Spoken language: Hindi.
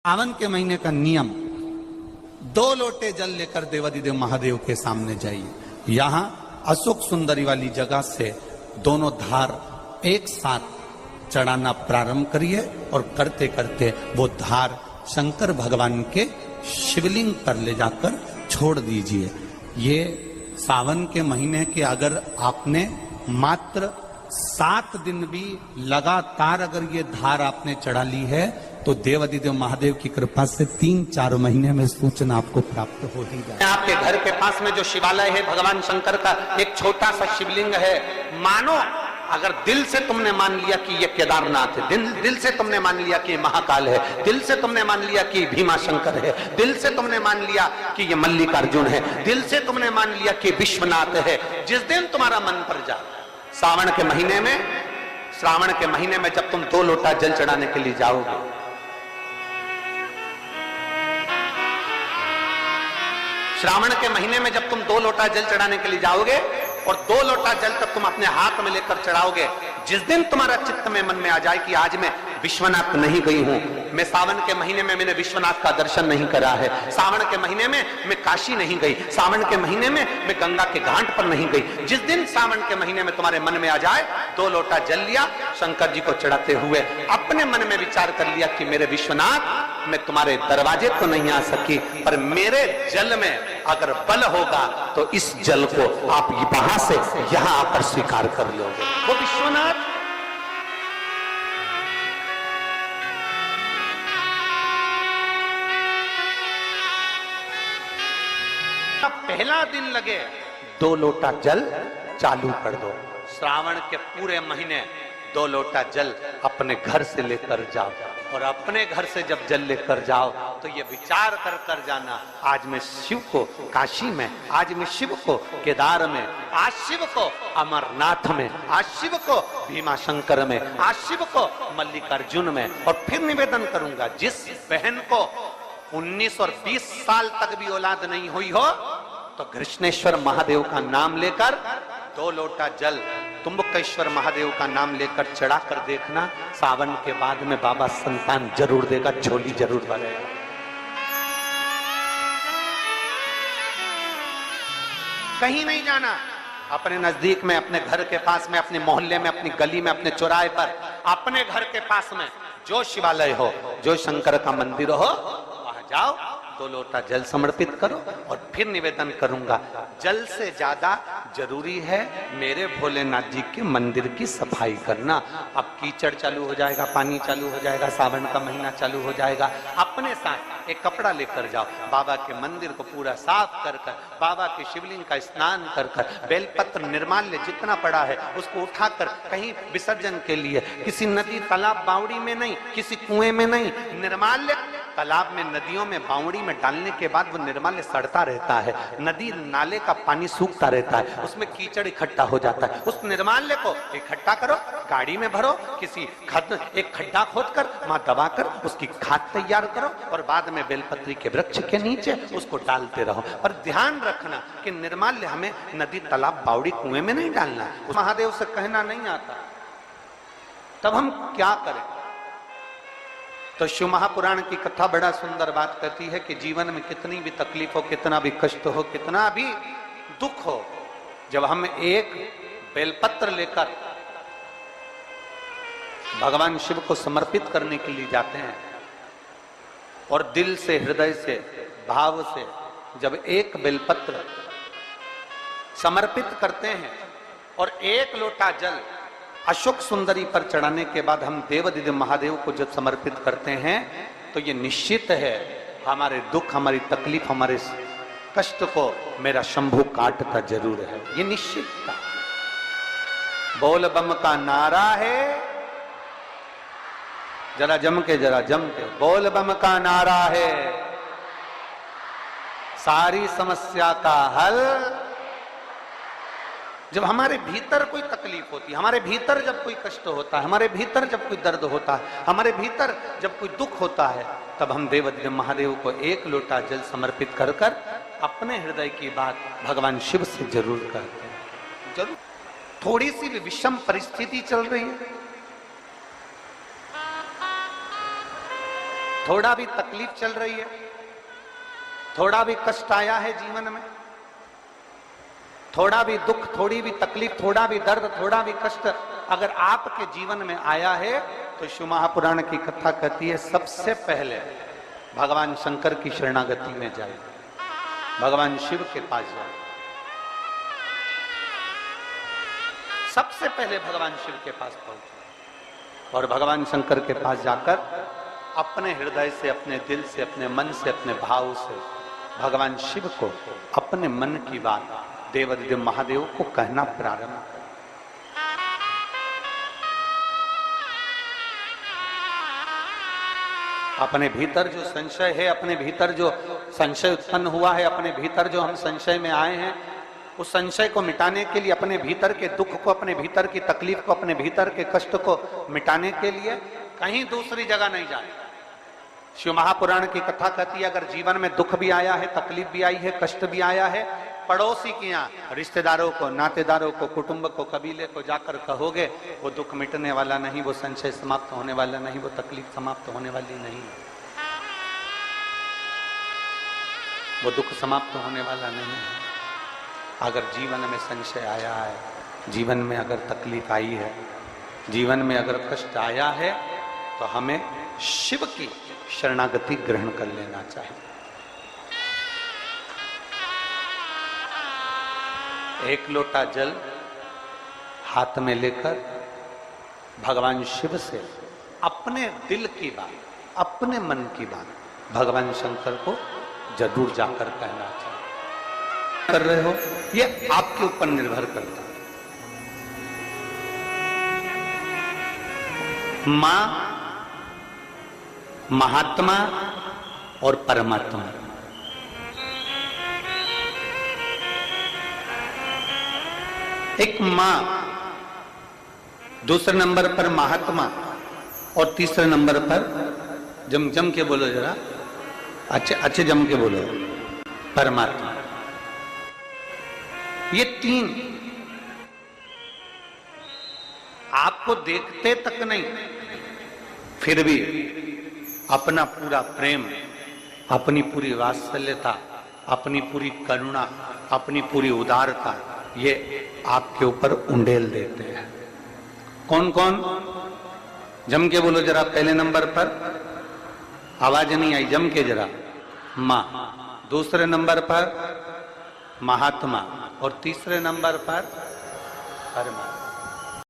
सावन के महीने का नियम, 2 लोटे जल लेकर देवादिदेव महादेव के सामने जाइए। यहाँ अशोक सुंदरी वाली जगह से दोनों धार एक साथ चढ़ाना प्रारंभ करिए और करते करते वो धार शंकर भगवान के शिवलिंग पर ले जाकर छोड़ दीजिए। ये सावन के महीने के अगर आपने मात्र 7 दिन भी लगातार अगर ये धार आपने चढ़ा ली है तो देवादिदेव महादेव की कृपा से 3-4 महीने में सूचना आपको प्राप्त हो ही जाए। आपके घर के पास में जो शिवालय है भगवान शंकर का एक छोटा सा शिवलिंग है। मानो अगर दिल से तुमने मान लिया कि ये केदारनाथ है, दिल से तुमने मान लिया कि महाकाल है, दिल से तुमने मान लिया कि भीमा शंकर है, दिल से तुमने मान लिया कि ये मल्लिकार्जुन है, दिल से तुमने मान लिया कि विश्वनाथ है। जिस दिन तुम्हारा मन पर जाए, श्रावण के महीने में जब तुम 2 लोटा जल चढ़ाने के लिए जाओगे, श्रावण के महीने में जब तुम 2 लोटा जल चढ़ाने के लिए जाओगे और 2 लोटा जल तक तुम अपने हाथ में लेकर चढ़ाओगे, जिस दिन तुम्हारा चित्त में मन में आ जाए कि आज मैं विश्वनाथ नहीं गई हूं, मैं सावन के महीने में मैंने विश्वनाथ का दर्शन नहीं करा है, सावन के महीने में मैं काशी नहीं गई, सावन के महीने में मैं गंगा के घाट पर नहीं गई, जिस दिन सावन के महीने में तुम्हारे मन में आ जाए 2 लोटा जल लिया, शंकर जी को चढ़ाते हुए अपने मन में विचार कर लिया कि मेरे विश्वनाथ, मैं तुम्हारे दरवाजे तो नहीं आ सकी, पर मेरे जल में अगर बल होगा तो इस जल को आप वहां से यहां आकर स्वीकार कर लोगे। वो विश्वनाथ पहला दिन लगे 2 लोटा जल चालू कर दो। श्रावण के पूरे महीने 2 लोटा जल अपने घर से लेकर जाओ और अपने घर से जब जल लेकर जाओ तो ये विचार कर कर जाना, आज मैं शिव को काशी में, आज मैं शिव को केदार में, आज शिव को अमरनाथ में, आज शिव को भीमा शंकर में, आज शिव को मल्लिकार्जुन में। और फिर निवेदन करूंगा, जिस बहन को 19 और 20 साल तक भी औलाद नहीं हुई हो तो कृष्णेश्वर महादेव का नाम लेकर 2 लोटा जल तुम्बकेश्वर महादेव का नाम लेकर चढ़ा कर देखना, सावन के बाद में बाबा संतान जरूर देगा, झोली जरूर भरेगा। कहीं नहीं जाना, अपने नजदीक में, अपने घर के पास में, अपने मोहल्ले में, अपनी गली में, अपने चौराहे पर, अपने घर के पास में जो शिवालय हो, जो शंकर का मंदिर हो, वहां जाओ, 2 लोटा जल समर्पित करो और फिर निवेदन करूंगा, जल से ज्यादा जरूरी है मेरे भोलेनाथ जी के मंदिर की सफाई करना। अब कीचड़ चालू हो जाएगा, पानी चालू हो जाएगा, सावन का महीना चालू हो जाएगा, अपने साथ एक कपड़ा लेकर जाओ, बाबा के मंदिर को पूरा साफ कर कर, बाबा के शिवलिंग का स्नान कर कर, बेलपत्र निर्माल्य जितना पड़ा है उसको उठाकर कहीं विसर्जन के लिए, किसी नदी तालाब बावड़ी में नहीं, किसी कुएं में नहीं, निर्माल्य तालाब में, नदियों में, बावड़ी में डालने के बाद वो निर्माल्य सड़ता रहता है, नदी नाले का पानी सूखता रहता है, उसमें कीचड़ इकट्ठा हो जाता है। उस निर्माल्य को इकट्ठा करो, गाड़ी में भरो, किसी एक खड्डा खोदकर वहां दबाकर उसकी खाद तैयार करो और बाद में बेलपत्री के वृक्ष के नीचे उसको डालते रहो। पर ध्यान रखना कि निर्माल्य हमें नदी तालाब बावड़ी कुएं में नहीं डालना, महादेव से कहना नहीं आता। तब हम क्या करें? तो शिव महापुराण की कथा बड़ा सुंदर बात कहती है कि जीवन में कितनी भी तकलीफ हो, कितना भी कष्ट हो, कितना भी दुख हो, जब हम एक बेलपत्र लेकर भगवान शिव को समर्पित करने के लिए जाते हैं और दिल से, हृदय से, भाव से जब एक बेलपत्र समर्पित करते हैं और 1 लोटा जल अशोक सुंदरी पर चढ़ाने के बाद हम देवादिदेव महादेव को जब समर्पित करते हैं तो ये निश्चित है हमारे दुख, हमारी तकलीफ, हमारे कष्ट को मेरा शंभू काटता जरूर है, ये निश्चित था। बोल बम का नारा है, जरा जम के, बोल बम का नारा है, सारी समस्या का हल। जब हमारे भीतर कोई तकलीफ होती है, हमारे भीतर जब कोई कष्ट होता है, हमारे भीतर जब कोई दर्द होता है, हमारे भीतर जब कोई दुख होता है, तब हम देवादिदेव महादेव को 1 लोटा जल समर्पित कर कर अपने हृदय की बात भगवान शिव से जरूर करते हैं। जरूर थोड़ी सी भी विषम परिस्थिति चल रही है, थोड़ा भी तकलीफ चल रही है, थोड़ा भी कष्ट आया है जीवन में, थोड़ा भी दुख, थोड़ी भी तकलीफ, थोड़ा भी दर्द, थोड़ा भी कष्ट अगर आपके जीवन में आया है तो शिव महापुराण की कथा कहती है सबसे पहले भगवान शंकर की शरणागति में जाए, भगवान शिव के पास जाए। सबसे पहले भगवान शिव के पास पहुंचे और भगवान शंकर के पास जाकर अपने हृदय से, अपने दिल से, अपने मन से, अपने भाव से भगवान शिव को अपने मन की बात देवादिदेव महादेव को कहना प्रारंभ कर। अपने भीतर जो संशय है, अपने भीतर जो संशय उत्पन्न हुआ है, अपने भीतर जो हम संशय में आए हैं, उस संशय को मिटाने के लिए, अपने भीतर के दुख को, अपने भीतर की तकलीफ को, अपने भीतर के कष्ट को मिटाने के लिए कहीं दूसरी जगह नहीं जाए। शिव महापुराण की कथा कहती है अगर जीवन में दुख भी आया है, तकलीफ भी आई है, कष्ट भी आया है, पड़ोसी के यहाँ, रिश्तेदारों को, नातेदारों को, कुटुंब को, कबीले को जाकर कहोगे, वो दुख मिटने वाला नहीं, वो संशय समाप्त होने वाला नहीं, वो तकलीफ समाप्त होने वाली नहीं, वो दुख समाप्त होने वाला नहीं है। अगर जीवन में संशय आया है, जीवन में अगर तकलीफ आई है, जीवन में अगर कष्ट आया है, तो हमें शिव की शरणागति ग्रहण कर लेना चाहिए। एक लोटा जल हाथ में लेकर भगवान शिव से अपने दिल की बात, अपने मन की बात भगवान शंकर को जरूर जाकर कहना चाहिए। कर रहे हो ये आपके ऊपर निर्भर करता है। मां, महात्मा और परमात्मा, एक मां, दूसरे नंबर पर महात्मा और तीसरे नंबर पर जम के बोलो जरा, अच्छे जम के बोलो, परमात्मा। ये तीन आपको देखते तक नहीं, फिर भी अपना पूरा प्रेम, अपनी पूरी वात्सल्यता, अपनी पूरी करुणा, अपनी पूरी उदारता ये आपके ऊपर उंडेल देते हैं। कौन कौन? जम के बोलो जरा। पहले नंबर पर आवाज नहीं आई, जम के जरा। मां, दूसरे नंबर पर महात्मा और तीसरे नंबर पर परमात्मा।